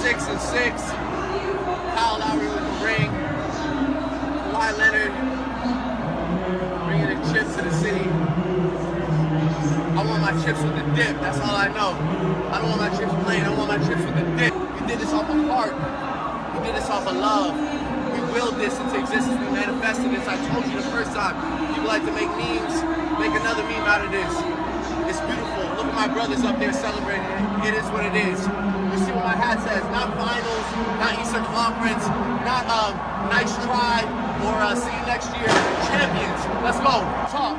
6 and 6. Kyle Lowry with the ring. Kawhi Leonard bringing the chips to the city. I want my chips with the dip. That's all I know. I don't want my chips plain. I want my chips with the dip. We did this off of heart. We did this off of love. We willed this into existence. We manifested this. I told you the first time. People like to make memes. Make another meme out of this. It's beautiful. Look at my brothers up there celebrating it. It is what it is. You see what my hat says. Not finals, not Eastern Conference, not nice try, or see you next year. Champions. Let's go. Talk.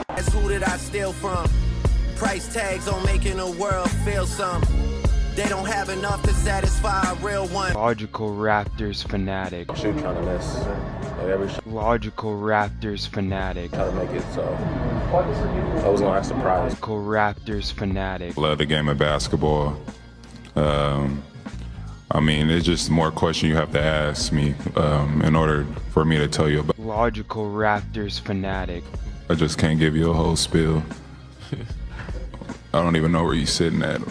That's who did I steal from? Price tags on making the world feel some. They don't have enough to satisfy a real one. Logical Raptors fanatic. Shoot trying to miss. Like every shot. Logical Raptors fanatic. Try to make it so I was gonna act surprised. Logical Raptors fanatic. Love the game of basketball. I mean, it's just more question you have to ask me in order for me to tell you about. Logical Raptors fanatic. I just can't give you a whole spiel. I don't even know where you're sitting at.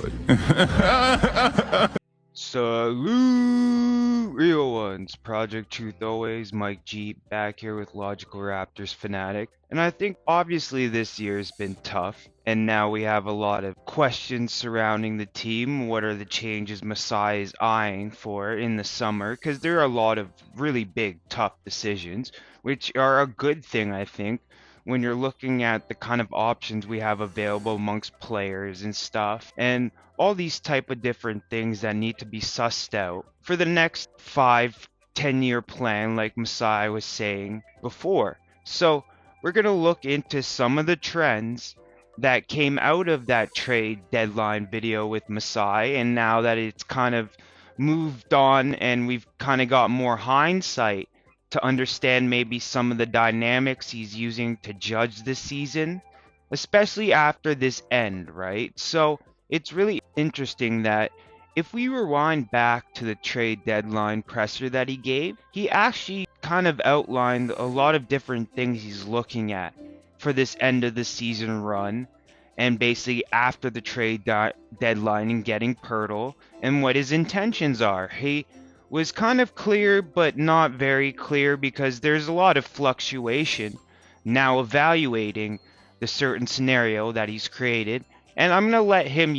Salute, real ones. Project Truth always. Mike G back here with Logical Raptors fanatic. And I think obviously this year has been tough, and now we have a lot of questions surrounding the team. What are the changes Masai is eyeing for in the summer? Because there are a lot of really big, tough decisions, which are a good thing, I think, when you're looking at the kind of options we have available amongst players and stuff, and all these type of different things that need to be sussed out for the next 5-10 year plan, like Masai was saying before. So we're going to look into some of the trends that came out of that trade deadline video with Masai, and now that it's kind of moved on and we've kind of got more hindsight to understand maybe some of the dynamics he's using to judge this season, especially after this end, right? So it's really interesting that if we rewind back to the trade deadline presser that he gave, he actually kind of outlined a lot of different things he's looking at for this end of the season run, and basically after the trade deadline and getting Pirtle, and what his intentions are. He was kind of clear, but not very clear, because there's a lot of fluctuation now evaluating the certain scenario that he's created. And I'm gonna let him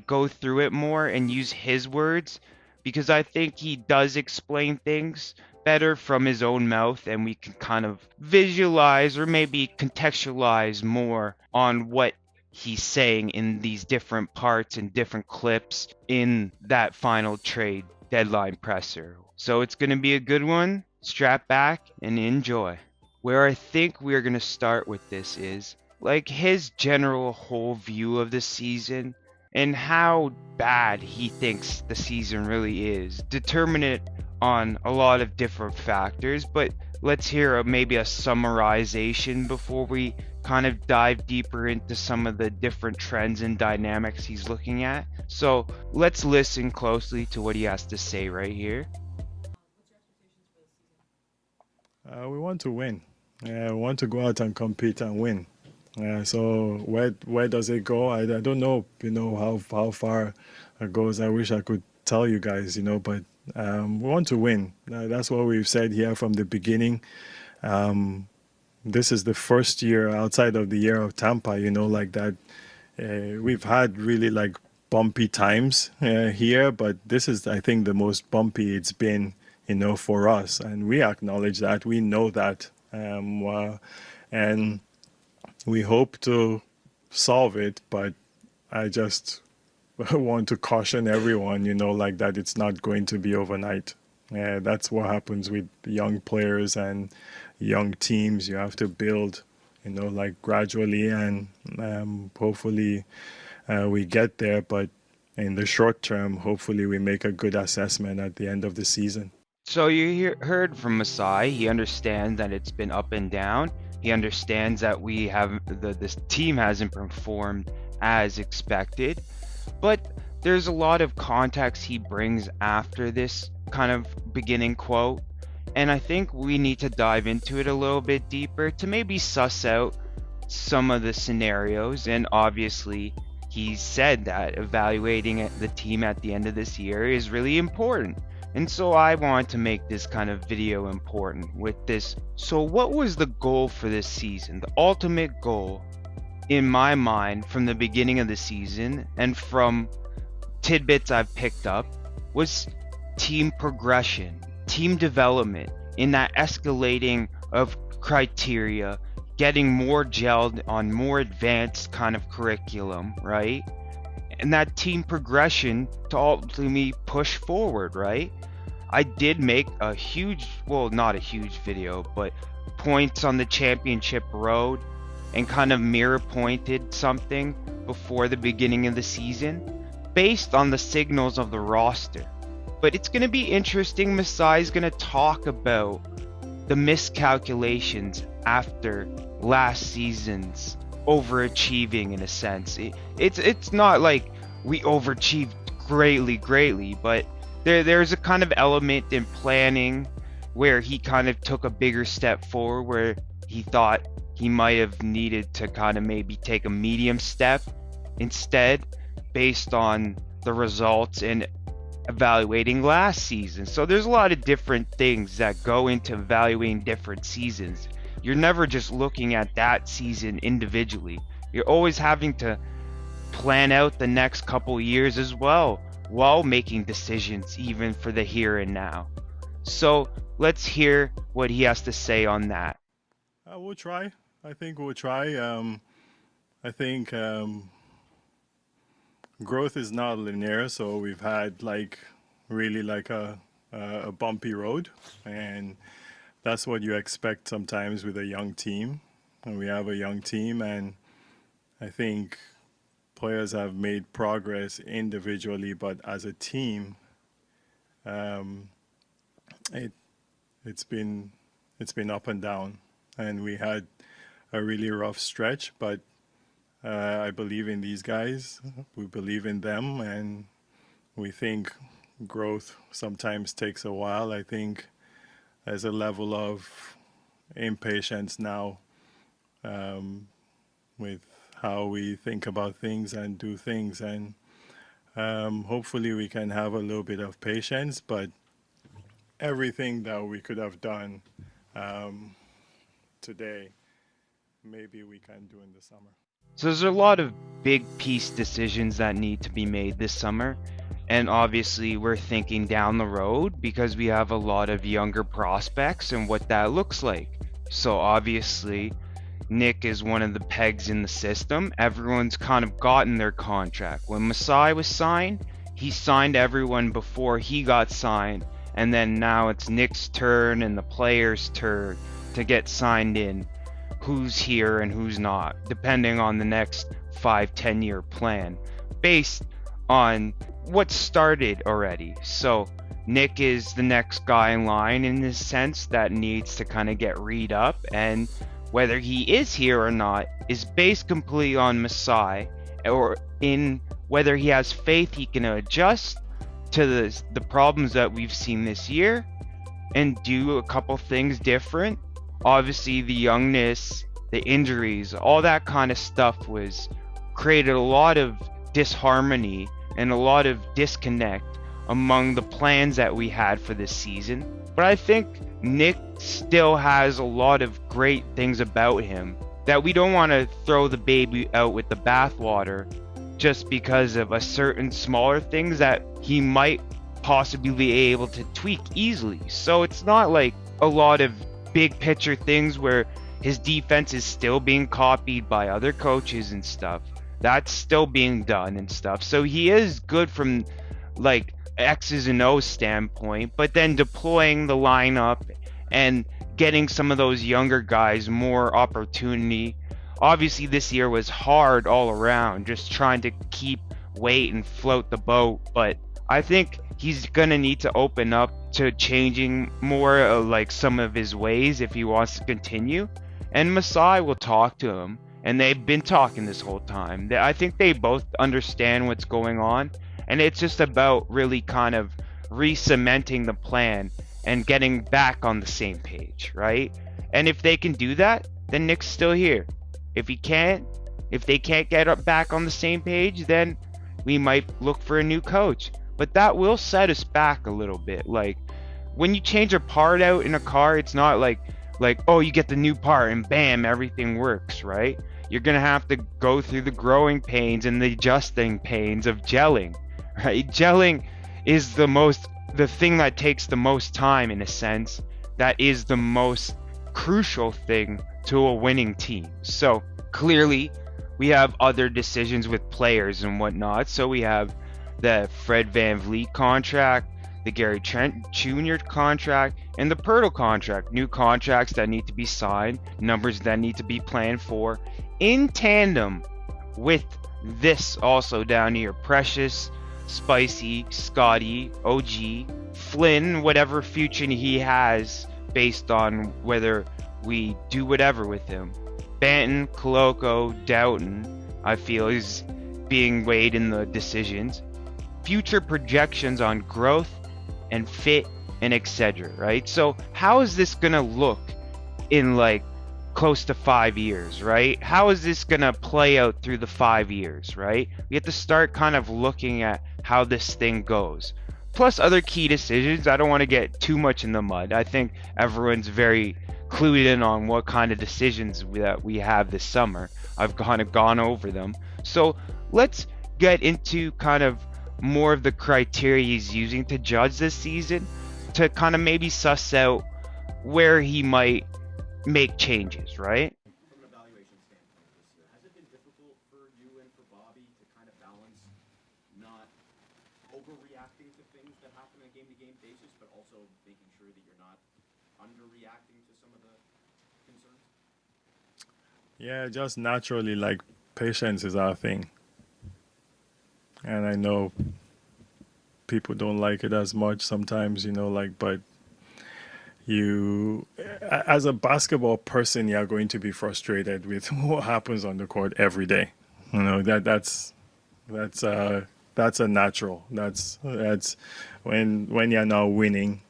go through it more and use his words, because I think he does explain things better from his own mouth, and we can kind of visualize or maybe contextualize more on what he's saying in these different parts and different clips in that final trade deadline presser. So it's going to be a good one. Strap back and enjoy. Where I think we're going to start with this is like his general whole view of the season and how bad he thinks the season really is. Determine it on a lot of different factors, but let's hear maybe a summarization before we kind of dive deeper into some of the different trends and dynamics he's looking at. So let's listen closely to what he has to say right here. We want to win. We want to go out and compete and win. So where does it go? I don't know, how far it goes. I wish I could tell you guys, but we want to win. That's what we've said here from the beginning. This is the first year outside of the year of Tampa, like that. We've had really bumpy times here, but this is, I think, the most bumpy it's been, for us. And we acknowledge that. We know that. And we hope to solve it, but I just want to caution everyone, that it's not going to be overnight. That's what happens with young players and young teams. You have to build, gradually, and hopefully we get there. But in the short term, hopefully we make a good assessment at the end of the season. So you heard from Masai. He understands that it's been up and down. He understands that this team hasn't performed as expected. But there's a lot of context he brings after this kind of beginning quote. And I think we need to dive into it a little bit deeper to maybe suss out some of the scenarios. And obviously, he said that evaluating the team at the end of this year is really important. And so I wanted to make this kind of video important with this. So what was the goal for this season? The ultimate goal in my mind from the beginning of the season and from tidbits I've picked up was team progression, team development, in that escalating of criteria, getting more gelled on more advanced kind of curriculum, right? And that team progression to ultimately push forward, right? I did make a huge, well, not a huge video, but points on the championship road and kind of mirror pointed something before the beginning of the season based on the signals of the roster. But it's going to be interesting. Masai is going to talk about the miscalculations after last season's overachieving, in a sense. It's not like we overachieved greatly, but there's a kind of element in planning where he kind of took a bigger step forward, where he thought he might have needed to kind of maybe take a medium step instead based on the results and evaluating last season. So there's a lot of different things that go into evaluating different seasons. You're never just looking at that season individually. You're always having to plan out the next couple years as well while making decisions even for the here and now. So let's hear what he has to say on that. We'll try. I think we'll try. I think growth is not linear, so we've had really a bumpy road, and that's what you expect sometimes with a young team. And we have a young team, and I think players have made progress individually, but as a team, it's been up and down, and we had a really rough stretch, but I believe in these guys. We believe in them, and we think growth sometimes takes a while. I think there's a level of impatience now with how we think about things and do things, and hopefully we can have a little bit of patience, but everything that we could have done today, maybe we can do in the summer. So there's a lot of big piece decisions that need to be made this summer, and obviously we're thinking down the road because we have a lot of younger prospects and what that looks like. So obviously Nick is one of the pegs in the system. Everyone's kind of gotten their contract. When Masai was signed, he signed everyone before he got signed, and then now it's Nick's turn and the players' turn to get signed in. Who's here and who's not, depending on the next 5-10 year plan based on what started already. So Nick is the next guy in line in this sense that needs to kind of get read up, and whether he is here or not is based completely on Masai, or in whether he has faith he can adjust to the problems that we've seen this year and do a couple things different. Obviously the youngness, the injuries, all that kind of stuff was created a lot of disharmony and a lot of disconnect among the plans that we had for this season. But I think Nick still has a lot of great things about him that we don't want to throw the baby out with the bathwater just because of a certain smaller things that he might possibly be able to tweak easily. So it's not like a lot of big picture things where his defense is still being copied by other coaches and stuff. That's still being done and stuff. So he is good from like X's and O's standpoint, but then deploying the lineup and getting some of those younger guys more opportunity. Obviously this year was hard all around, just trying to keep weight and float the boat, but I think he's gonna need to open up to changing more like some of his ways if he wants to continue. And Masai will talk to him, and they've been talking this whole time. I think they both understand what's going on, and it's just about really kind of re-cementing the plan and getting back on the same page, right? And if they can do that, then Nick's still here. If he can't, If they can't get up back on the same page, then we might look for a new coach. But that will set us back a little bit. Like when you change a part out in a car, it's not like oh, you get the new part and bam, everything works, right? You're gonna have to go through the growing pains and the adjusting pains of gelling, right? Gelling is the thing that takes the most time, in a sense. That is the most crucial thing to a winning team. So clearly we have other decisions with players and whatnot. So we have the Fred Van Vliet contract, the Gary Trent Jr. contract, and the Pirtle contract. New contracts that need to be signed, numbers that need to be planned for, in tandem with this also down here. Precious, Spicy, Scotty, OG, Flynn, whatever future he has based on whether we do whatever with him. Banton, Koloko, Doughton, I feel is being weighed in the decisions. Future projections on growth and fit and etc. Right? So how is this gonna look in like close to 5 years, right? How is this gonna play out through the 5 years, right? We have to start kind of looking at how this thing goes. Plus other key decisions. I don't want to get too much in the mud. I think everyone's very clued in on what kind of decisions that we have this summer. I've kind of gone over them. So let's get into kind of more of the criteria he's using to judge this season, to kind of maybe suss out where he might make changes, right? From an evaluation standpoint this year, has it been difficult for you and for Bobby to kind of balance not overreacting to things that happen on a game-to-game basis, but also making sure that you're not underreacting to some of the concerns? Yeah, just naturally, like, patience is our thing. And I know people don't like it as much sometimes, like, but as a basketball person, you're going to be frustrated with what happens on the court every day. That's a natural. That's when you're not winning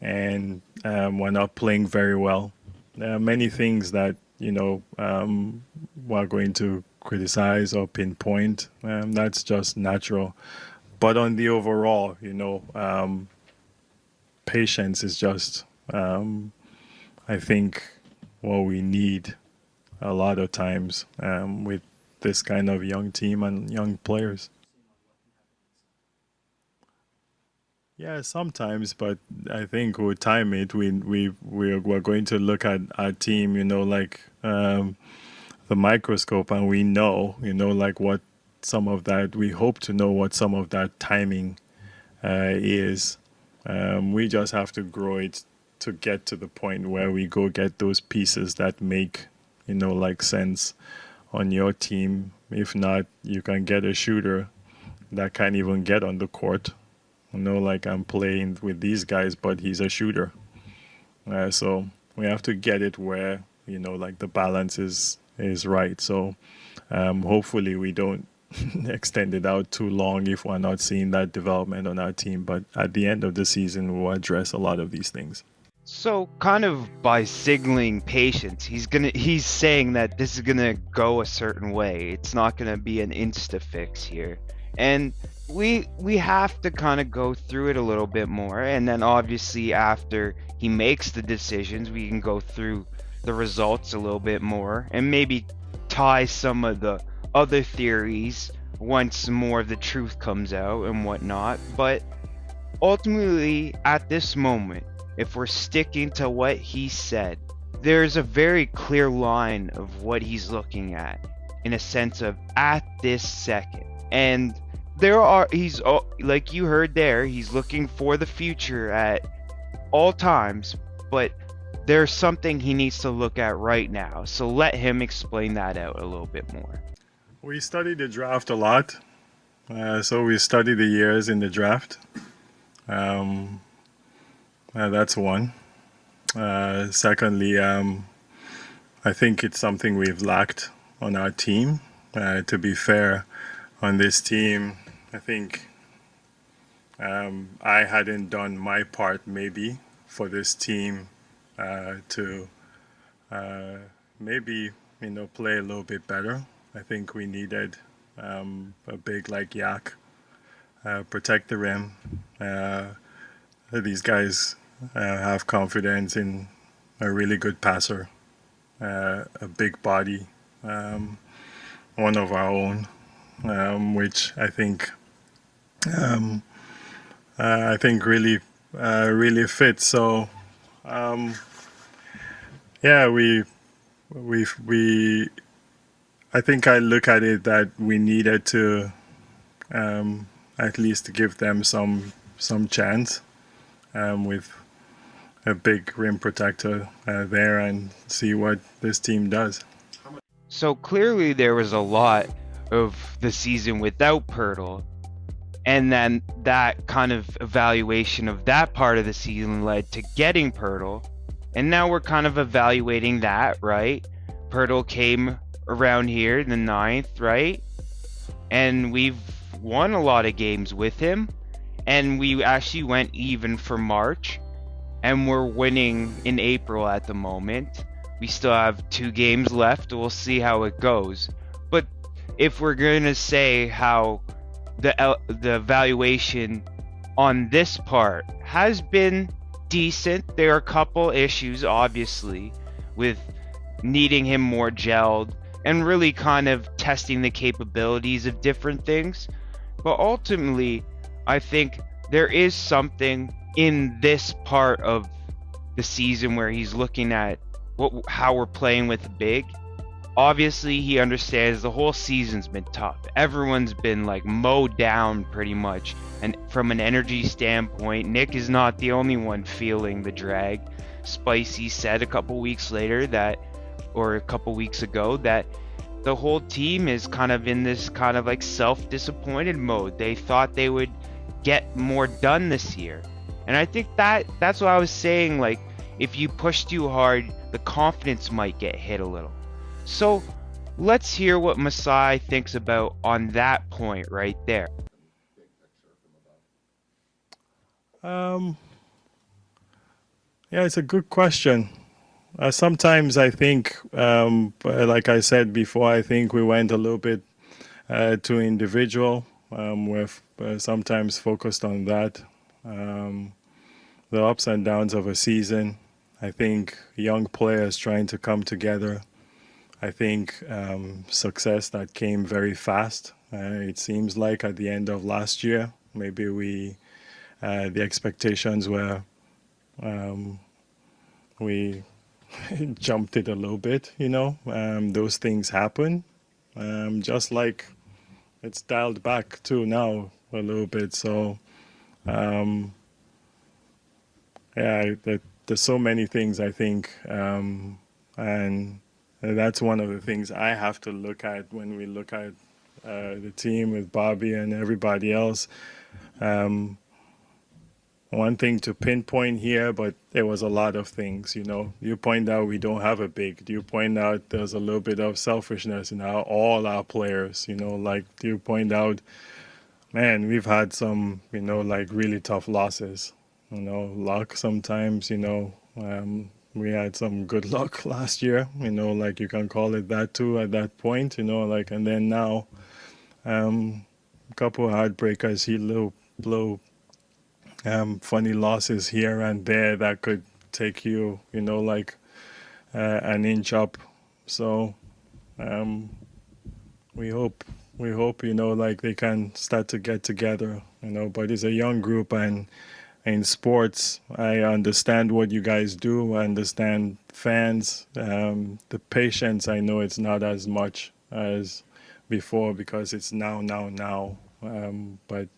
and we're not playing very well. There are many things that we're going to criticize or pinpoint. That's just natural. But on the overall, patience is just, I think, what we need a lot of times with this kind of young team and young players. Yeah, sometimes, but I think we'll time it. We're going to look at our team, like the microscope, and we know, like what some of that. We hope to know what some of that timing is. We just have to grow it to get to the point where we go get those pieces that make, like sense on your team. If not, you can get a shooter that can't even get on the court. Like I'm playing with these guys, but he's a shooter. So we have to get it where, like the balance is right. So hopefully we don't extend it out too long if we're not seeing that development on our team. But at the end of the season, we'll address a lot of these things. So kind of by signaling patience, he's saying that this is gonna go a certain way. It's not gonna be an insta fix here. And we have to kind of go through it a little bit more, and then obviously after he makes the decisions, we can go through the results a little bit more and maybe tie some of the other theories once more of the truth comes out and whatnot. But ultimately at this moment, if we're sticking to what he said, there's a very clear line of what he's looking at in a sense of at this second. And he's like you heard there, he's looking for the future at all times, but there's something he needs to look at right now. So let him explain that out a little bit more. We studied the draft a lot. So we studied the years in the draft. That's one. Secondly, I think it's something we've lacked on our team. To be fair, on this team, I think I hadn't done my part maybe for this team to maybe play a little bit better. I think we needed a big like Yak, protect the rim. These guys have confidence in a really good passer, a big body, one of our own, which I think really fits. So yeah, we I think I look at it that we needed to at least give them some chance with a big rim protector there and see what this team does. So clearly there was a lot of the season without Pirtle, and then that kind of evaluation of that part of the season led to getting Pirtle, and now we're kind of evaluating that, right? Pirtle came around here in the 9th, right? And we've won a lot of games with him, and we actually went even for March, and we're winning in April at the moment. We still have 2 games left. We'll see how it goes. But if we're going to say how the evaluation on this part has been decent, there are a couple issues, obviously, with needing him more gelled and really kind of testing the capabilities of different things. But ultimately, I think there is something in this part of the season where he's looking at how we're playing with big. Obviously, he understands the whole season's been tough. Everyone's been like mowed down pretty much. And from an energy standpoint, Nick is not the only one feeling the drag. Spicy said a couple weeks ago that the whole team is kind of in this kind of like self-disappointed mode. They thought they would get more done this year. And I think that's what I was saying, like, if you push too hard, the confidence might get hit a little. So let's hear what Masai thinks about on that point right there. Yeah, it's a good question. Sometimes I think, like I said before, I think we went a little bit too individual. We're sometimes focused on that. The ups and downs of a season. I think young players trying to come together. I think success that came very fast. It seems like at the end of last year, maybe the expectations were, we jumped it a little bit, those things happen. Just like it's dialed back too now a little bit. So, yeah, there's so many things I think, and that's one of the things I have to look at when we look at the team with Bobby and everybody else. One thing to pinpoint here, but there was a lot of things, You point out we don't have a big. You point out there's a little bit of selfishness in all our players, Like you point out, man, we've had some, like really tough losses. Luck sometimes, we had some good luck last year, like you can call it that too at that point, like, and then now, a couple of heartbreakers, blow funny losses here and there that could take you, like an inch up. So we hope, like they can start to get together, but it's a young group, and in sports, I understand what you guys do. I understand fans. The patience, I know it's not as much as before because it's now. But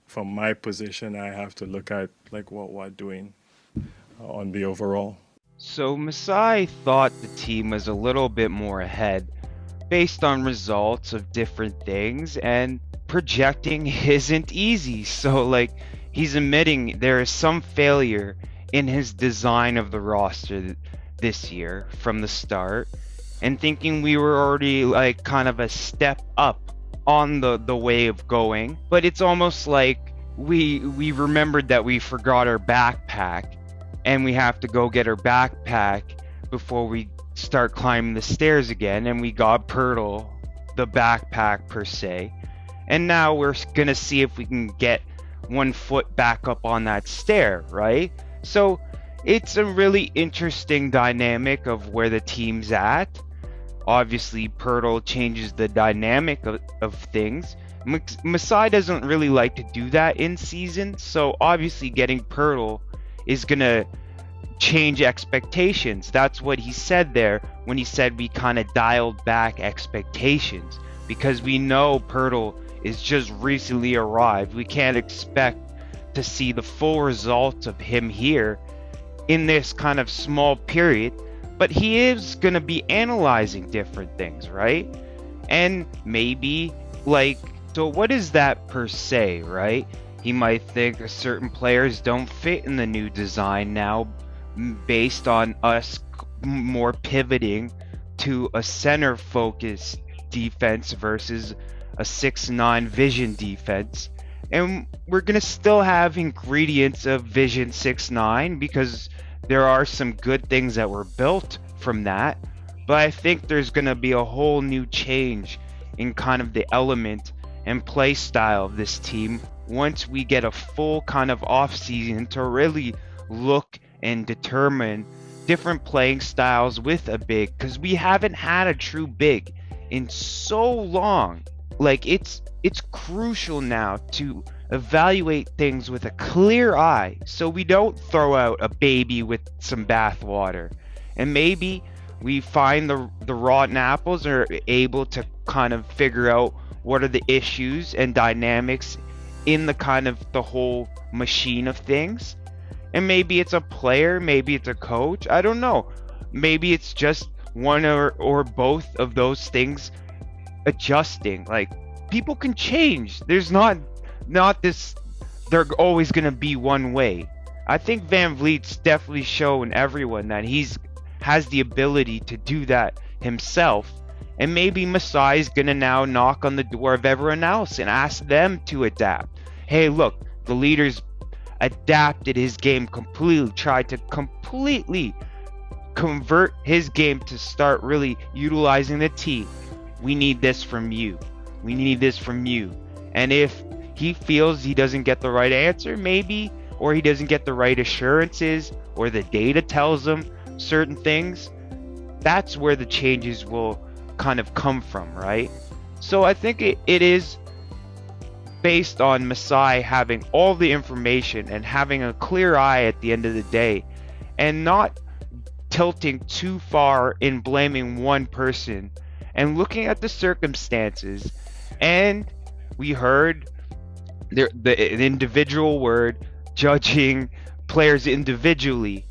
from my position, I have to look at like what we're doing on the overall. So Masai thought the team was a little bit more ahead based on results of different things, and projecting isn't easy. So like, he's admitting there is some failure in his design of the roster this year from the start, and thinking we were already like kind of a step up on the way of going. But it's almost like we remembered that we forgot our backpack, and we have to go get our backpack before we start climbing the stairs again, and we got Pirtle, the backpack per se. And now we're gonna see if we can get one foot back up on that stair, right? So it's a really interesting dynamic of where the team's at. Obviously, Pirtle changes the dynamic of things. Masai doesn't really like to do that in season, so obviously getting Pirtle is gonna change expectations. That's what he said there when he said we kind of dialed back expectations, because we know Pirtle is just recently arrived. We can't expect to see the full results of him here in this kind of small period, but he is going to be analyzing different things, right? And maybe, like, so what is that per se, right? He might think certain players don't fit in the new design now, based on us more pivoting to a center focused defense versus a 6-9 vision defense. And we're going to still have ingredients of vision 6-9 because there are some good things that were built from that. But I think there's going to be a whole new change in kind of the element and play style of this team once we get a full kind of off season to really look and determine different playing styles with a big, because we haven't had a true big in so long. Like, it's crucial now to evaluate things with a clear eye so we don't throw out a baby with some bath water. And maybe we find the rotten apples and are able to kind of figure out what are the issues and dynamics in the kind of the whole machine of things. And maybe it's a player, maybe it's a coach, I don't know. Maybe it's just one or both of those things adjusting. Like, people can change. There's not this, they're always going to be one way. I think Van Vliet's definitely shown everyone that has the ability to do that himself. And maybe Masai's going to now knock on the door of everyone else and ask them to adapt. Hey, look, the leader's adapted his game completely, tried to completely convert his game to start really utilizing the team. We need this from you. We need this from you. And if he feels he doesn't get the right answer, maybe, or he doesn't get the right assurances, or the data tells him certain things, that's where the changes will kind of come from, right? So I think it is based on Masai having all the information and having a clear eye at the end of the day, and not tilting too far in blaming one person, and looking at the circumstances. And we heard the individual word, judging players individually,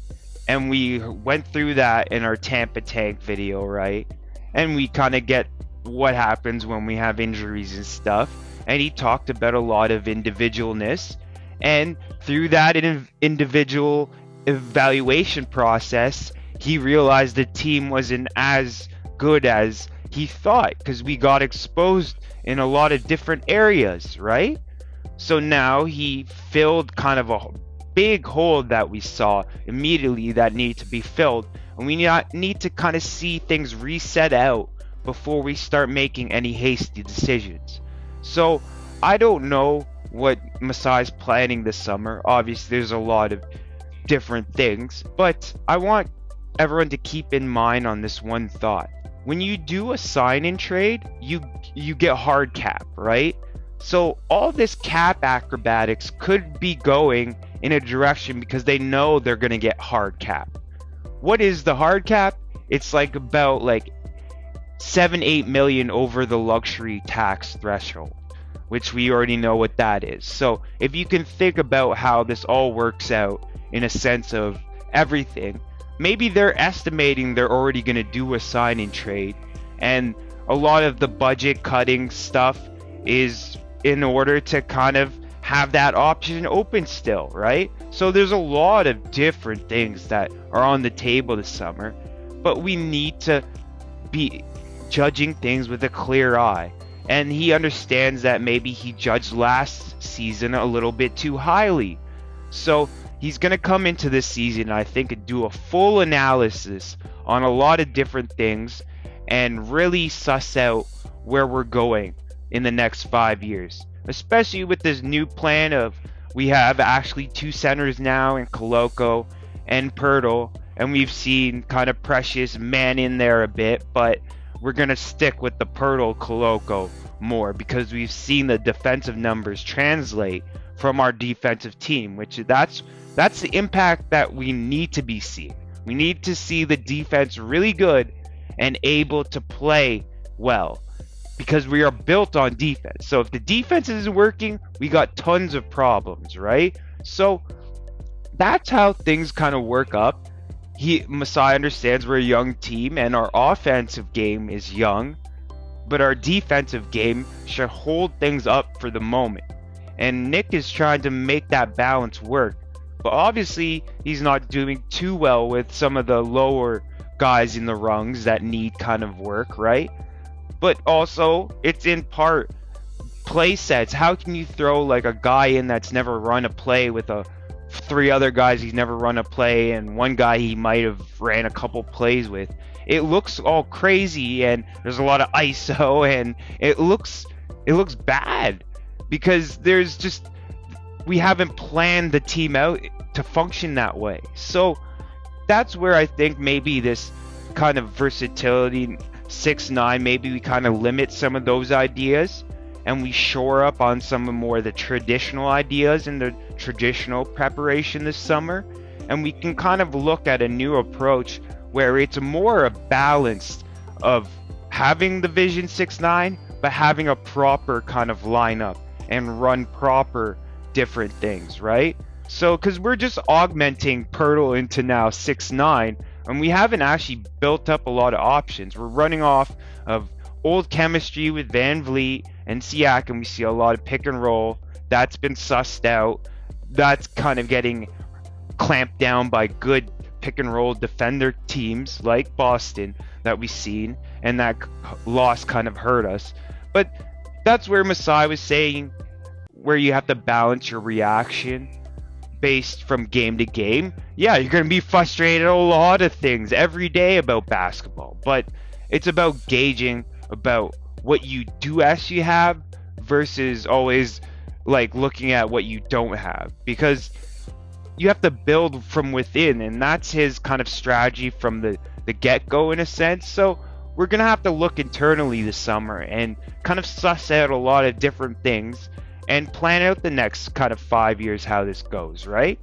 and we went through that in our Tampa Tank video, right? And we kind of get what happens when we have injuries and stuff. And he talked about a lot of individualness, and through that individual evaluation process, he realized the team wasn't as good as he thought, because we got exposed in a lot of different areas, right? So now he filled kind of a big hole that we saw immediately that needed to be filled, and we need to kind of see things reset out before we start making any hasty decisions. So I don't know what Masai's planning this summer. Obviously there's a lot of different things, but I want everyone to keep in mind on this one thought. When you do a sign-in trade, you get hard cap, right? So all this cap acrobatics could be going in a direction because they know they're going to get hard cap. What is the hard cap? It's like about like 7-8 million over the luxury tax threshold, which we already know what that is. So if you can think about how this all works out in a sense of everything, maybe they're estimating they're already going to do a sign-in trade, and a lot of the budget cutting stuff is in order to kind of have that option open still, right? So there's a lot of different things that are on the table this summer, but we need to be judging things with a clear eye. And he understands that maybe he judged last season a little bit too highly. So he's going to come into this season, I think, and do a full analysis on a lot of different things and really suss out where we're going in the next 5 years, especially with this new plan of we have actually 2 centers now in Koloko and Pirtle, and we've seen kind of Precious man in there a bit, but we're going to stick with the Pirtle Koloko more because we've seen the defensive numbers translate from our defensive team, which that's the impact that we need to be seeing. We need to see the defense really good and able to play well because we are built on defense. So if the defense isn't working, we got tons of problems, right? So that's how things kind of work up. Masai understands we're a young team and our offensive game is young, but our defensive game should hold things up for the moment. And Nick is trying to make that balance work. But obviously, he's not doing too well with some of the lower guys in the rungs that need kind of work, right? But also, it's in part play sets. How can you throw like a guy in that's never run a play with 3 other guys he's never run a play and 1 guy he might have ran a couple plays with? It looks all crazy and there's a lot of ISO and it looks bad because we haven't planned the team out to function that way. So that's where I think maybe this kind of versatility 6-9, maybe we kind of limit some of those ideas and we shore up on some of more of the traditional ideas in the traditional preparation this summer, and we can kind of look at a new approach where it's more a balance of having the vision 6-9 but having a proper kind of lineup and run proper different things, right? So because we're just augmenting Pirtle into now 6-9 and we haven't actually built up a lot of options. We're running off of old chemistry with Van Vliet and Siak, and we see a lot of pick and roll. That's been sussed out. That's kind of getting clamped down by good pick and roll defender teams like Boston that we've seen, and that loss kind of hurt us. But that's where Masai was saying where you have to balance your reaction based from game to game. Yeah, you're going to be frustrated at a lot of things every day about basketball, but it's about gauging about what you do actually have versus always like looking at what you don't have, because you have to build from within, and that's his kind of strategy from the get-go in a sense. So we're going to have to look internally this summer and kind of suss out a lot of different things and plan out the next kind of 5 years how this goes, right?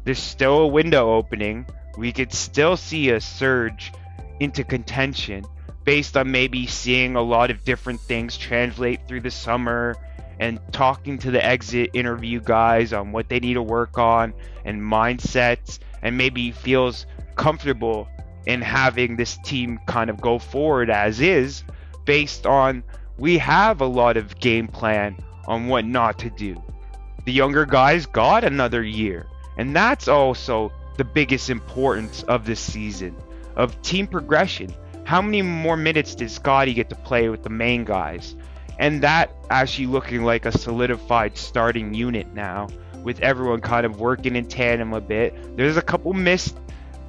There's still a window opening. We could still see a surge into contention based on maybe seeing a lot of different things translate through the summer and talking to the exit interview guys on what they need to work on and mindsets, and maybe feels comfortable in having this team kind of go forward as is based on we have a lot of game plan on what not to do. The younger guys got another year, and that's also the biggest importance of this season, of team progression. How many more minutes did Scotty get to play with the main guys? And that actually looking like a solidified starting unit now, with everyone kind of working in tandem a bit. There's a couple missed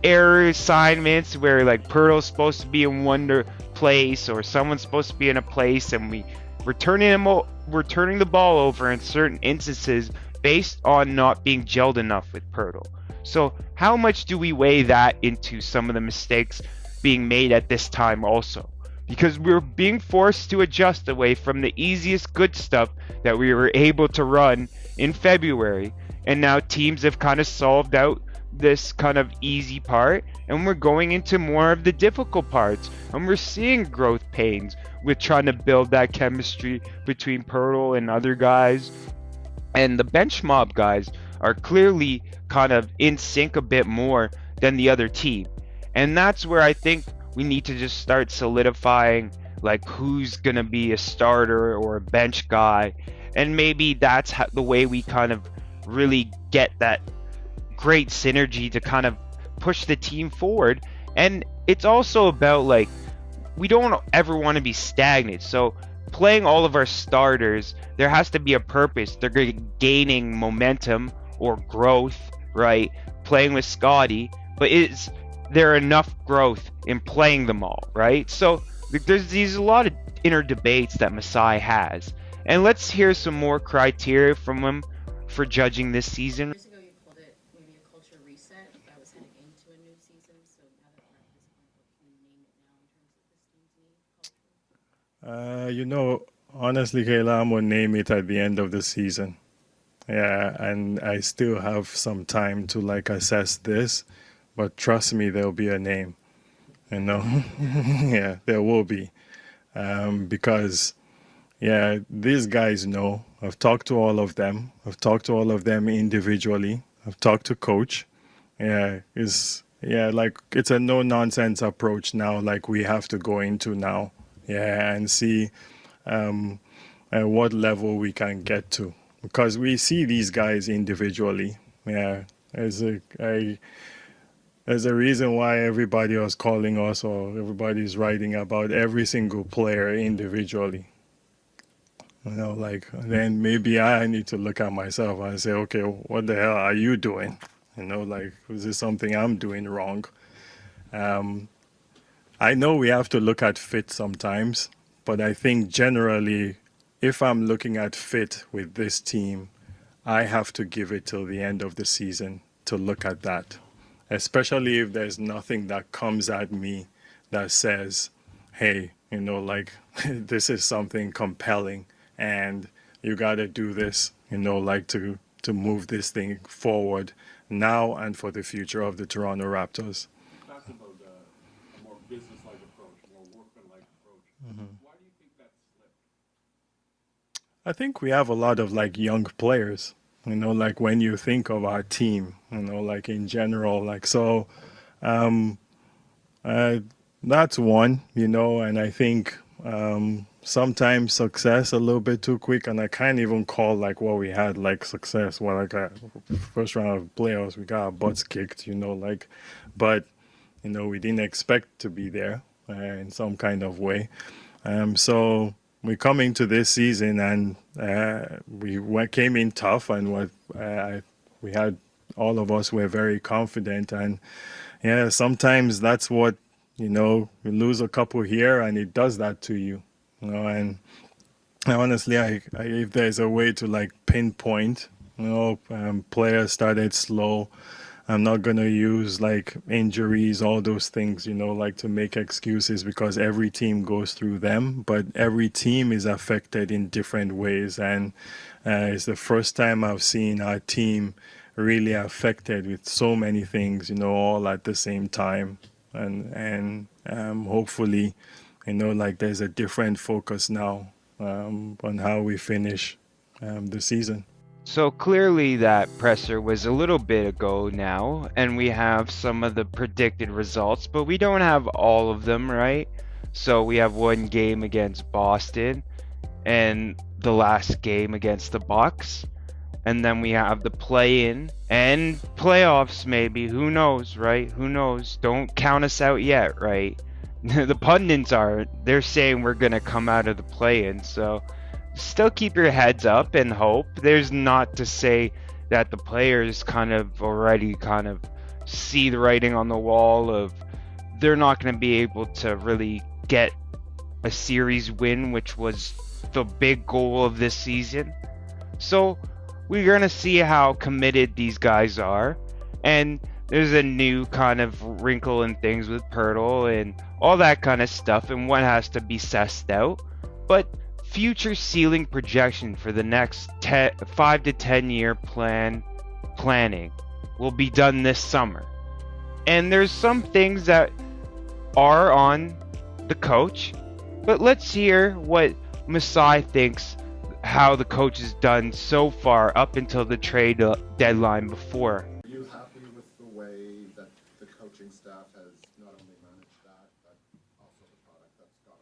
error assignments where like Pirtle's supposed to be in one place or someone's supposed to be in a place, and we're turning the ball over in certain instances based on not being gelled enough with Pirtle. So how much do we weigh that into some of the mistakes being made at this time also? Because we're being forced to adjust away from the easiest good stuff that we were able to run in February, and now teams have kind of solved out this kind of easy part, and we're going into more of the difficult parts, and we're seeing growth pains with trying to build that chemistry between Pirtle and other guys. And the bench mob guys are clearly kind of in sync a bit more than the other team, and that's where I think we need to just start solidifying like who's gonna be a starter or a bench guy, and maybe that's the way we kind of really get that great synergy to kind of push the team forward. And it's also about like we don't ever want to be stagnant, so playing all of our starters, there has to be a purpose. They're gaining momentum or growth, right? Playing with Scotty, but is there enough growth in playing them all, right? So there's a lot of inner debates that Masai has. And let's hear some more criteria from him for judging this season. Years ago, you called it maybe a culture reset that was heading into a new season. So now that we're at this point, what can you name it now in terms of this team's new culture? Honestly, Kayla, I'm gonna name it at the end of the season. Yeah, and I still have some time to like assess this, but trust me, there'll be a name. Yeah, there will be, because yeah, these guys know. I've talked to all of them. I've talked to all of them individually. I've talked to coach. Like it's a no nonsense approach now. Like we have to go into now, yeah, and see at what level we can get to, because we see these guys individually. Yeah, there's a reason why everybody was calling us, or everybody's writing about every single player individually. Like then maybe I need to look at myself and say, okay, what the hell are you doing? Like, is this something I'm doing wrong? I know we have to look at fit sometimes, but I think generally, if I'm looking at fit with this team, I have to give it till the end of the season to look at that, especially if there's nothing that comes at me that says, hey, like this is something compelling and you got to do this, like to move this thing forward now and for the future of the Toronto Raptors. Talked about a more business-like approach, more workman-like approach. Why do you think that slipped? I think we have a lot of like young players, like when you think of our team, like in general, like so that's one, and I think sometimes success a little bit too quick, and I can't even call like what we had like success. Well, like a first round of playoffs, we got our butts kicked, but we didn't expect to be there in some kind of way. So we come into this season and came in tough, and we had, all of us were very confident, and yeah, sometimes that's what you lose a couple here and it does that to you. And honestly, if there's a way to like pinpoint, players started slow. I'm not gonna use like injuries, all those things, like to make excuses, because every team goes through them, but every team is affected in different ways. And it's the first time I've seen our team really affected with so many things, all at the same time. And hopefully, like there's a different focus now on how we finish the season. So clearly that presser was a little bit ago now, and we have some of the predicted results, but we don't have all of them, right? So we have one game against Boston and the last game against the Bucks. And then we have the play-in and playoffs, maybe. Who knows, right? Who knows? Don't count us out yet, right? The pundits they're saying we're going to come out of the play-in. So still keep your heads up and hope. There's not to say that the players already see the writing on the wall of they're not going to be able to really get a series win, which was the big goal of this season. So we're going to see how committed these guys are. And there's a new kind of wrinkle in things with Pirtle and all that kind of stuff and what has to be sussed out. But future ceiling projection for the next 5 to 10 year planning will be done this summer. And there's some things that are on the coach. But let's hear what Masai thinks how the coach has done so far up until the trade deadline before. Are you happy with the way that the coaching staff has not only managed that, but also the product that's gone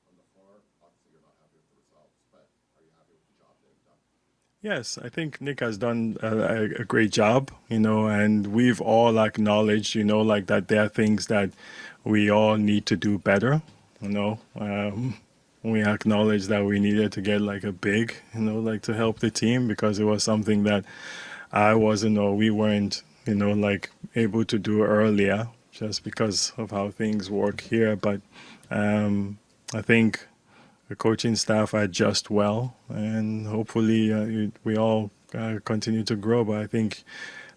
on the floor? Obviously, you're not happy with the results, but are you happy with the job they've done? Yes, I think Nick has done a great job, and we've all acknowledged, like that there are things that we all need to do better, we acknowledged that we needed to get like a big, like to help the team, because it was something that I wasn't or we weren't, like able to do earlier just because of how things work here. But I think the coaching staff adjust well, and hopefully we all continue to grow. But I think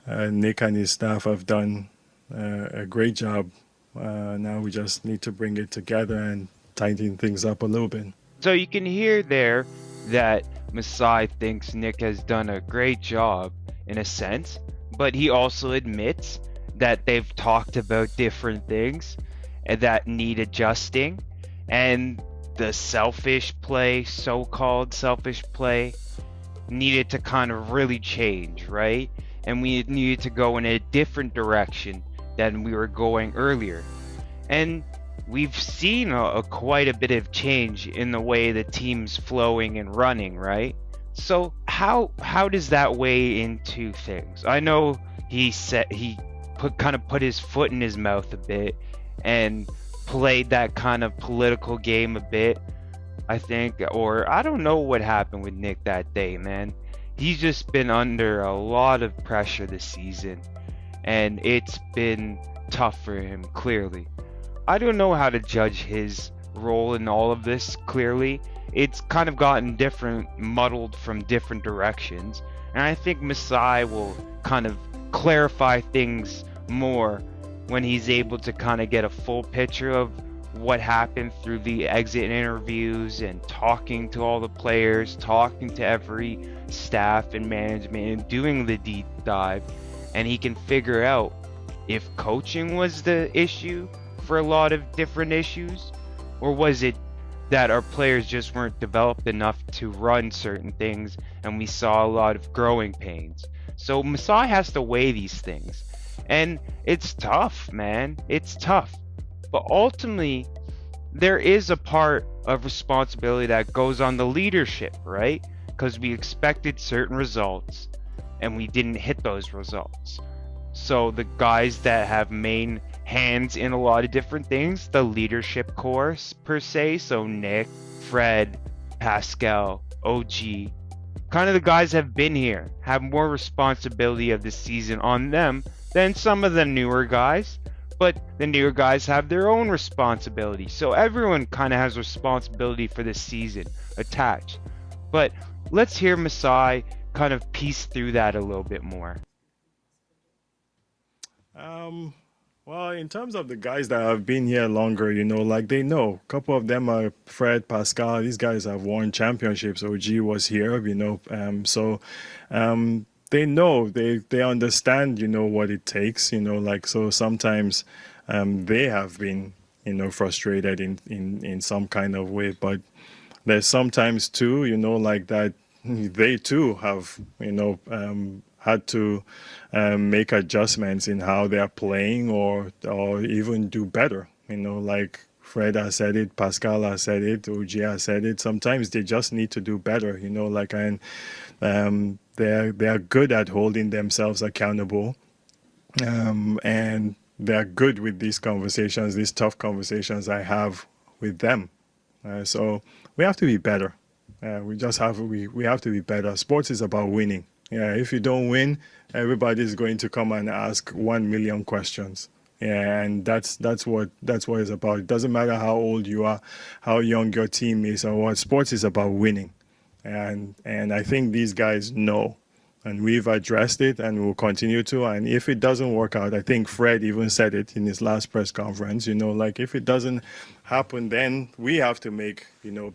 Nick and his staff have done a great job. Now we just need to bring it together and tighten things up a little bit. So you can hear there that Masai thinks Nick has done a great job in a sense, but he also admits that they've talked about different things and that need adjusting, and the selfish play, so-called selfish play, needed to kind of really change, right? And we needed to go in a different direction than we were going earlier. And we've seen quite a bit of change in the way the team's flowing and running, right? So how does that weigh into things? I know he put his foot in his mouth a bit and played that kind of political game a bit, I think, or I don't know what happened with Nick that day, man. He's just been under a lot of pressure this season, and it's been tough for him, clearly. I don't know how to judge his role in all of this, clearly. It's kind of gotten muddled from different directions, and I think Masai will kind of clarify things more when he's able to kind of get a full picture of what happened through the exit interviews and talking to all the players, talking to every staff and management, and doing the deep dive, and he can figure out if coaching was the issue for a lot of different issues, or was it that our players just weren't developed enough to run certain things and we saw a lot of growing pains. So Masai has to weigh these things, and it's tough, man. It's tough. But ultimately, there is a part of responsibility that goes on the leadership, right? Because we expected certain results and we didn't hit those results. So the guys that have main hands in a lot of different things, the leadership course per se, so Nick, Fred, Pascal, OG, kind of the guys have been here, have more responsibility of the season on them than some of the newer guys. But the newer guys have their own responsibility. So everyone kind of has responsibility for this season attached. But let's hear Masai kind of piece through that a little bit more. Well, in terms of the guys that have been here longer, like they know. A couple of them are Fred, Pascal. These guys have won championships. OG was here, they know, they understand, what it takes, so sometimes they have been, frustrated in some kind of way. But there's sometimes too, like that they too have, had to make adjustments in how they're playing or even do better. Like Fred has said it, Pascal has said it, OG has said it. Sometimes they just need to do better, and they're good at holding themselves accountable, and they're good with these conversations, these tough conversations I have with them. So we have to be better. We have to be better. Sports is about winning. Yeah, if you don't win, everybody's going to come and ask 1 million questions. Yeah, and that's what it's about. It doesn't matter how old you are, how young your team is, or what. Sports is about winning, and I think these guys know, and we've addressed it, and we'll continue to. And if it doesn't work out, I think Fred even said it in his last press conference. Like if it doesn't happen, then we have to make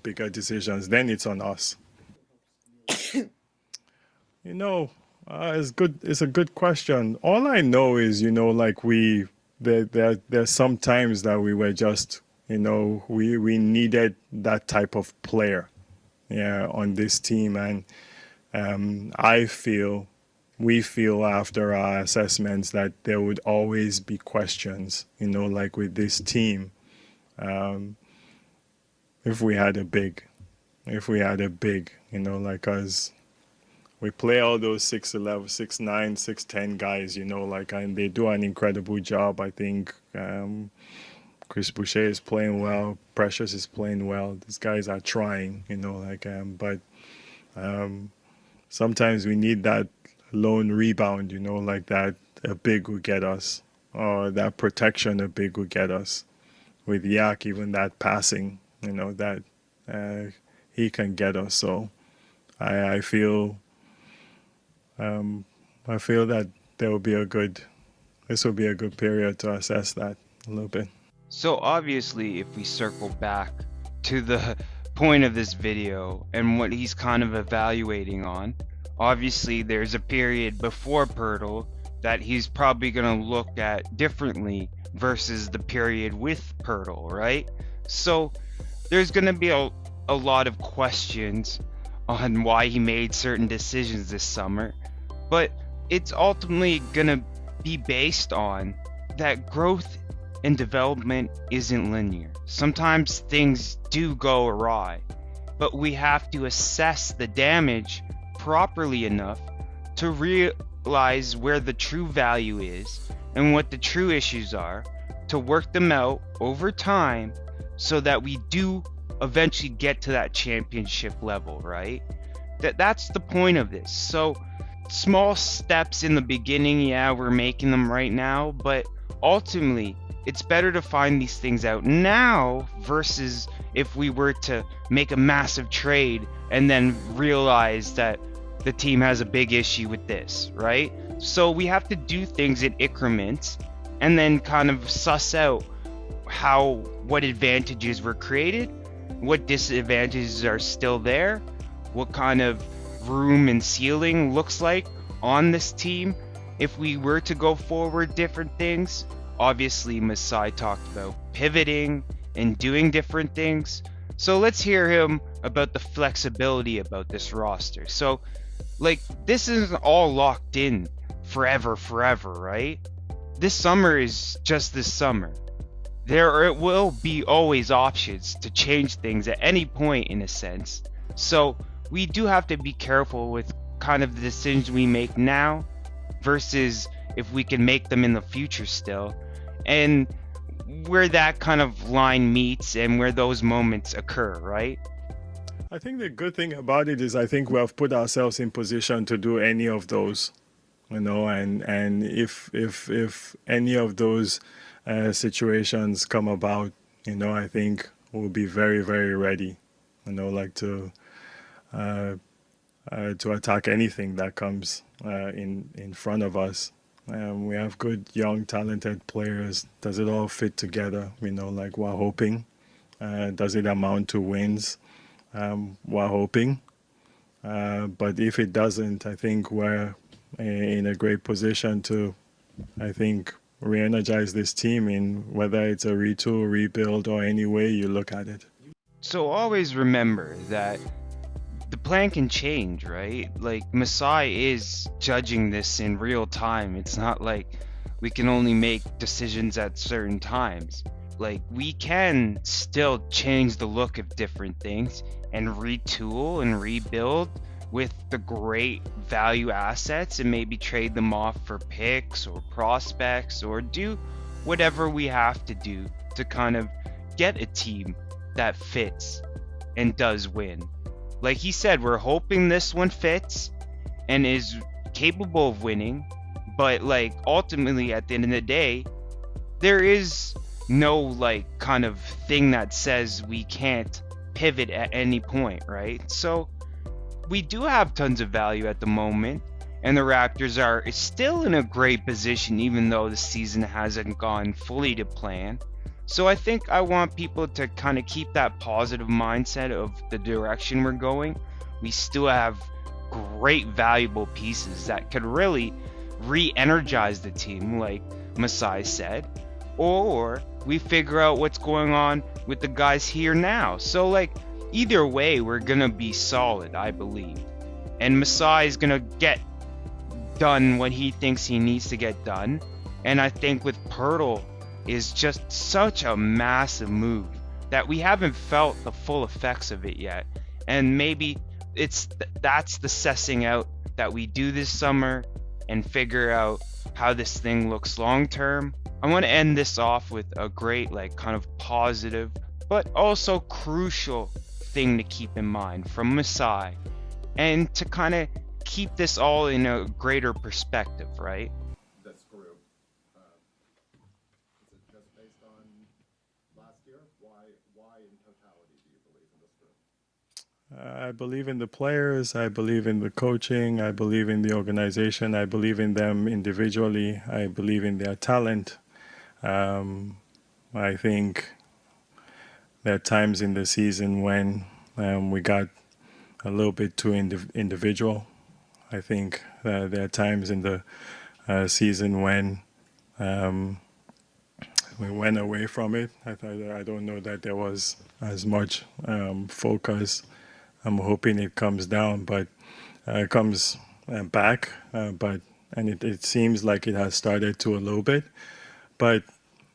bigger decisions. Then it's on us. It's good. It's a good question. All I know is, like there's some times that we were just, we needed that type of player, on this team, and we feel after our assessments that there would always be questions, like with this team, if we had a big, like us. We play all those 6'11", 6'9", 6'10" guys, and they do an incredible job. I think Chris Boucher is playing well. Precious is playing well. These guys are trying, but sometimes we need that lone rebound, you know, like that a big would get us, or that protection a big would get us. With Yak, even that passing, you know, that he can get us. So I feel that there will be this will be a good period to assess that a little bit. So obviously, if we circle back to the point of this video and what he's kind of evaluating on, obviously there's a period before Pirtle that he's probably going to look at differently versus the period with Pirtle, right? So there's going to be a lot of questions on why he made certain decisions this summer, but it's ultimately going to be based on that growth and development isn't linear. Sometimes things do go awry, but we have to assess the damage properly enough to realize where the true value is and what the true issues are, to work them out over time so that we do eventually get to that championship level, right? That's the point of this. So small steps in the beginning, yeah, we're making them right now, but ultimately it's better to find these things out now versus if we were to make a massive trade and then realize that the team has a big issue with this, right? So we have to do things in increments and then kind of suss out what advantages were created, what disadvantages are still there, what kind of room and ceiling looks like on this team if we were to go forward different things. Obviously, Masai talked about pivoting and doing different things. So let's hear him about the flexibility about this roster. So, like, this isn't all locked in forever, right? This summer is just this summer. There will be always options to change things at any point, in a sense. So we do have to be careful with kind of the decisions we make now versus if we can make them in the future still, and where that kind of line meets and where those moments occur, right? I think the good thing about it is I think we have put ourselves in position to do any of those, you know, and if any of those situations come about, you know, I think we'll be very, very ready, you know, like to attack anything that comes in front of us. We have good, young, talented players. Does it all fit together? You know, like we're hoping. Does it amount to wins? We're hoping. But if it doesn't, I think we're in a great position to, I think, re-energize this team in whether it's a retool, rebuild, or any way you look at it. So always remember that the plan can change, right? Like, Masai is judging this in real time. It's not like we can only make decisions at certain times. Like, we can still change the look of different things and retool and rebuild with the great value assets and maybe trade them off for picks or prospects or do whatever we have to do to kind of get a team that fits and does win. Like he said, we're hoping this one fits and is capable of winning, but like ultimately at the end of the day, there is no like kind of thing that says we can't pivot at any point, right? So we do have tons of value at the moment, and the Raptors are still in a great position even though the season hasn't gone fully to plan. So I think I want people to kind of keep that positive mindset of the direction we're going. We still have great valuable pieces that could really re-energize the team, like Masai said, or we figure out what's going on with the guys here now. So like either way, we're gonna be solid, I believe. And Masai is gonna get done what he thinks he needs to get done. And I think with Pirtle is just such a massive move that we haven't felt the full effects of it yet. And maybe that's the sussing out that we do this summer and figure out how this thing looks long term. I want to end this off with a great, like, kind of positive but also crucial thing to keep in mind from Masai, and to kind of keep this all in a greater perspective, right? This group, is it just based on last year? Why in totality do you believe in this group? I believe in the players. I believe in the coaching. I believe in the organization. I believe in them individually. I believe in their talent. I think there are times in the season when we got a little bit too individual. I think there are times in the season when we went away from it. I don't know that there was as much focus. I'm hoping it comes down, but it comes back. And it seems like it has started to a little bit. But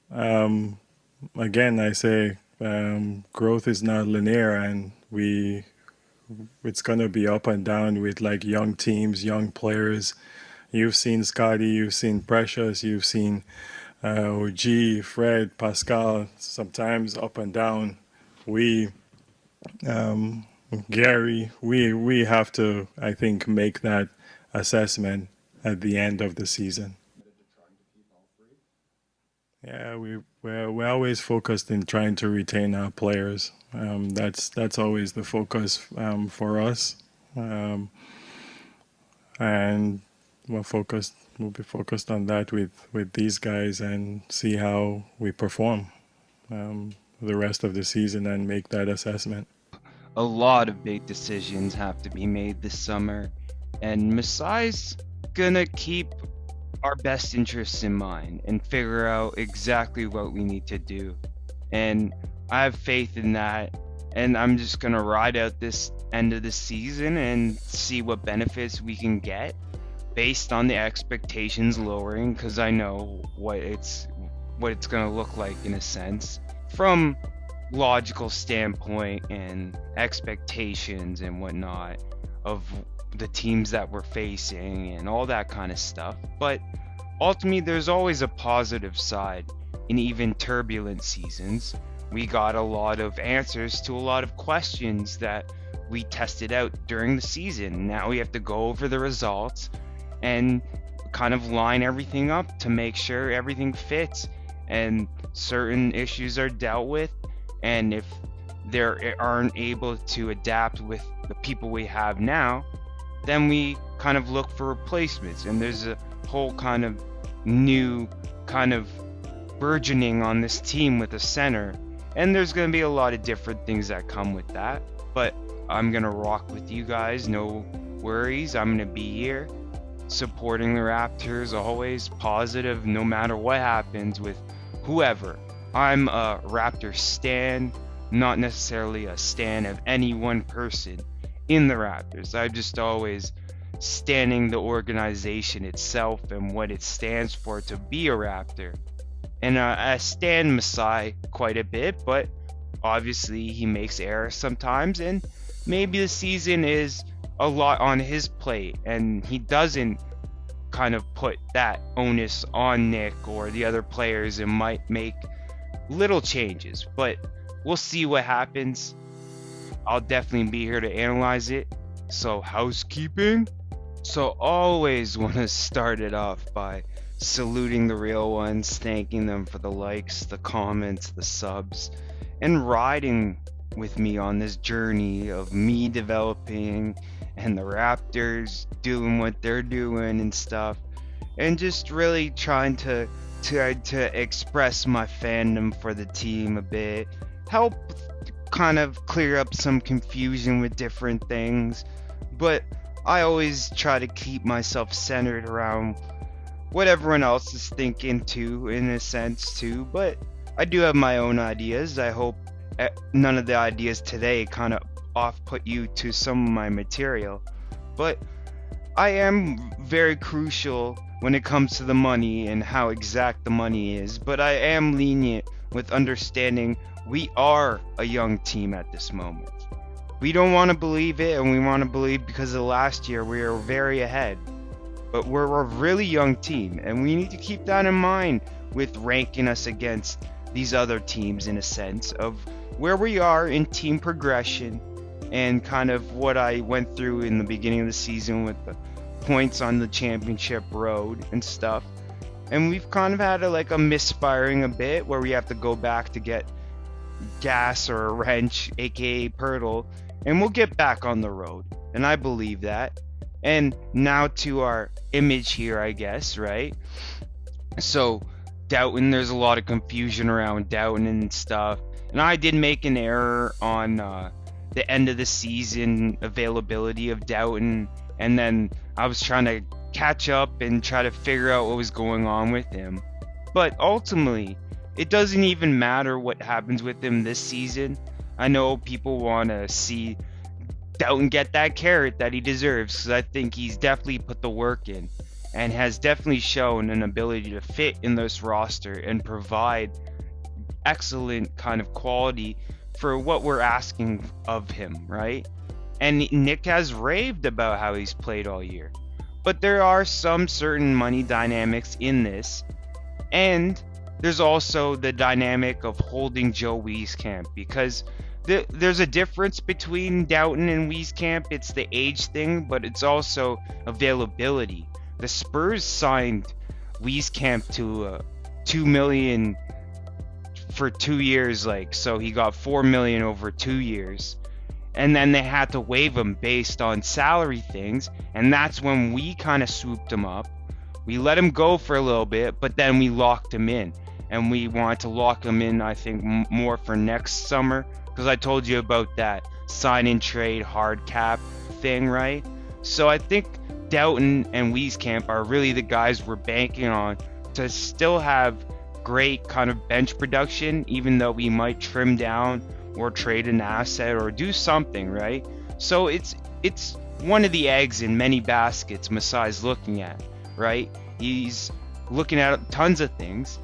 again, I say growth is not linear, and it's gonna be up and down with like young teams, young players. You've seen Scotty, you've seen Precious, you've seen OG, Fred, Pascal. Sometimes up and down. Gary, we have to, I think, make that assessment at the end of the season. Yeah, we're always focused in trying to retain our players. That's always the focus for us, and we'll be focused on that with these guys and see how we perform the rest of the season and make that assessment. A lot of big decisions have to be made this summer, and Masai's gonna keep our best interests in mind and figure out exactly what we need to do. And I have faith in that, and I'm just gonna ride out this end of the season and see what benefits we can get based on the expectations lowering, because I know what it's gonna look like in a sense from logical standpoint and expectations and whatnot of the teams that we're facing and all that kind of stuff. But ultimately, there's always a positive side. In even turbulent seasons, we got a lot of answers to a lot of questions that we tested out during the season. Now we have to go over the results and kind of line everything up to make sure everything fits and certain issues are dealt with. And if they aren't able to adapt with the people we have now, then we kind of look for replacements. And there's a whole kind of new kind of burgeoning on this team with a center. And there's going to be a lot of different things that come with that. But I'm going to rock with you guys. No worries. I'm going to be here supporting the Raptors, always positive no matter what happens with whoever. I'm a Raptor stan, not necessarily a stan of any one person in the Raptors. I'm just always standing the organization itself and what it stands for to be a Raptor. And I stan Masai quite a bit, but obviously he makes errors sometimes, and maybe the season is a lot on his plate and he doesn't kind of put that onus on Nick or the other players and might make little changes, but we'll see what happens. I'll definitely be here to analyze it. So housekeeping. So always want to start it off by saluting the real ones, thanking them for the likes, the comments, the subs, and riding with me on this journey of me developing and the Raptors doing what they're doing and stuff, and just really trying to express my fandom for the team a bit, help kind of clear up some confusion with different things. But I always try to keep myself centered around what everyone else is thinking too, in a sense too. But I do have my own ideas. I hope none of the ideas today kind of off-put you to some of my material. But I am very crucial when it comes to the money and how exact the money is, but I am lenient with understanding we are a young team at this moment. We don't want to believe it, and we want to believe because of last year we were very ahead. But we're a really young team, and we need to keep that in mind with ranking us against these other teams in a sense of where we are in team progression and kind of what I went through in the beginning of the season with the points on the championship road and stuff. And we've kind of had a misfiring a bit where we have to go back to get gas or a wrench, aka Pirtle, and we'll get back on the road. And I believe that. And now to our image here, I guess, right? So Doughton, there's a lot of confusion around Doughton and stuff. And I did make an error on the end of the season availability of Doughton, and then I was trying to catch up and try to figure out what was going on with him. But ultimately, it doesn't even matter what happens with him this season. I know people want to see Doughton get that carrot that he deserves, because I think he's definitely put the work in and has definitely shown an ability to fit in this roster and provide excellent kind of quality for what we're asking of him, right? And Nick has raved about how he's played all year. But there are some certain money dynamics in this, and there's also the dynamic of holding Joe Wieskamp, because there's a difference between Doughton and Wieskamp. It's the age thing, but it's also availability. The Spurs signed Wieskamp to $2 million for 2 years, so he got $4 million over 2 years, and then they had to waive him based on salary things, and that's when we kind of swooped him up. We let him go for a little bit, but then we locked him in, and we wanted to lock him in, I think, more for next summer, because I told you about that sign and trade hard cap thing, right? So I think Doughton and Wieskamp are really the guys we're banking on to still have great kind of bench production, even though we might trim down or trade an asset or do something, right? So it's one of the eggs in many baskets Masai's looking at, right? He's looking at tons of things,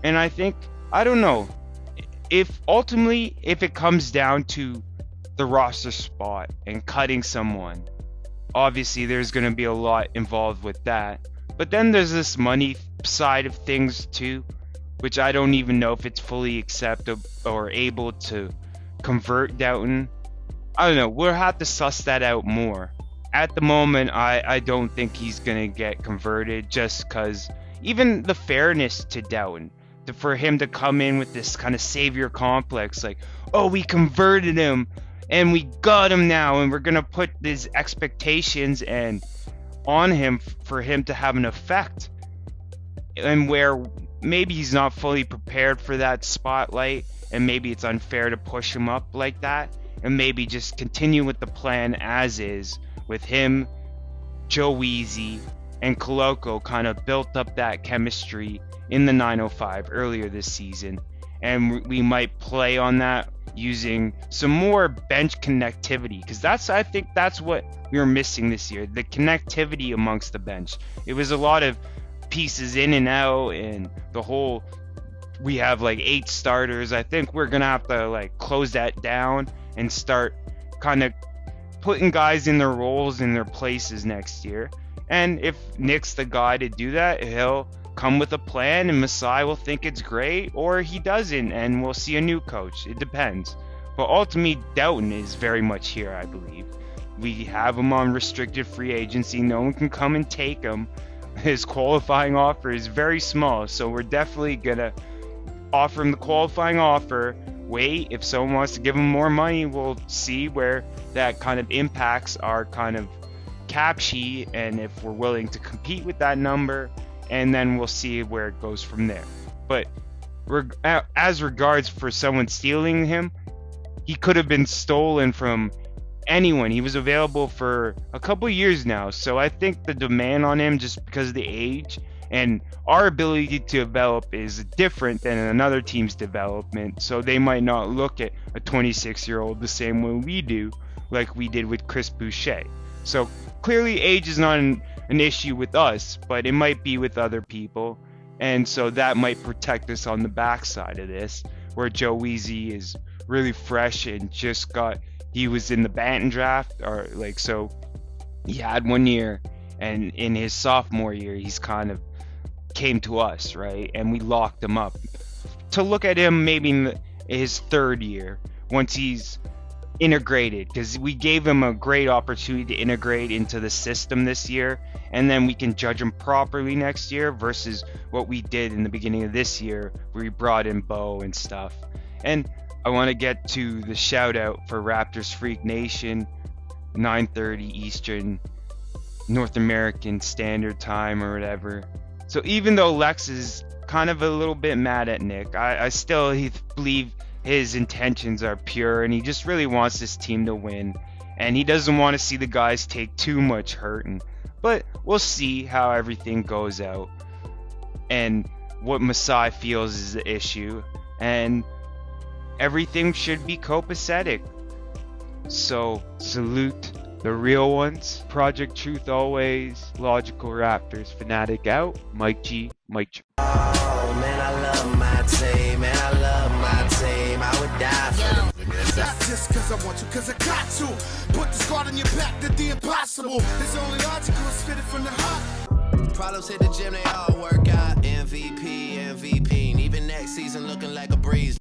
and I think, I don't know, if it comes down to the roster spot and cutting someone, obviously there's going to be a lot involved with that. But then there's this money side of things too, which I don't even know if it's fully acceptable or able to convert Doughton. I don't know. We'll have to suss that out more. At the moment, I don't think he's going to get converted, just because even the fairness to Doughton, for him to come in with this kind of savior complex, oh, we converted him and we got him now, and we're going to put these expectations on him for him to have an effect, and where maybe he's not fully prepared for that spotlight, and maybe it's unfair to push him up like that, and maybe just continue with the plan as is, with him, Joe Weezy, and Koloko kind of built up that chemistry in the 905 earlier this season, and we might play on that using some more bench connectivity, because I think that's what we were missing this year, the connectivity amongst the bench. It was a lot of pieces in and out, and the whole, we have 8 starters. I think we're gonna have to close that down and start kind of putting guys in their roles, in their places next year. And if Nick's the guy to do that, he'll come with a plan, and Masai will think it's great, or he doesn't, and we'll see a new coach. It depends. But ultimately, Doughton is very much here, I believe. We have him on restricted free agency. No one can come and take him. His qualifying offer is very small, so we're definitely gonna offer him the qualifying offer. Wait, if someone wants to give him more money, we'll see where that kind of impacts our kind of cap sheet, and if we're willing to compete with that number, and then we'll see where it goes from there. But as regards for someone stealing him, he could have been stolen from anyone. He was available for a couple years now, so I think the demand on him, just because of the age and our ability to develop, is different than another team's development, so they might not look at a 26-year-old the same way we do, like we did with Chris Boucher. So clearly age is not an issue with us, but it might be with other people, and so that might protect us on the backside of this, where Joe Weezy is really fresh and he was in the Banton draft, or so he had 1 year, and in his sophomore year he's kind of came to us, right, and we locked him up to look at him maybe in his third year, once he's integrated, because we gave him a great opportunity to integrate into the system this year, and then we can judge him properly next year versus what we did in the beginning of this year where we brought in Bo and stuff. And I want to get to the shout out for Raptors Freak Nation, 9:30 Eastern North American Standard Time or whatever. So even though Lex is kind of a little bit mad at Nick, I still believe his intentions are pure, and he just really wants this team to win, and he doesn't want to see the guys take too much hurting. But we'll see how everything goes out and what Masai feels is the issue, and everything should be copacetic. So salute the real ones. Project Truth always. Logical Raptors. Fanatic out. Mike G. Mike G. Oh man, I love my team. Man, I love my team. I would die for them. Not just cause I want to, cause I got to. Put the squad on your back, did the impossible. It's only logical, it's fitted from the heart. Problems hit the gym, they all work out. MVP, MVP. Even next season looking like a breeze.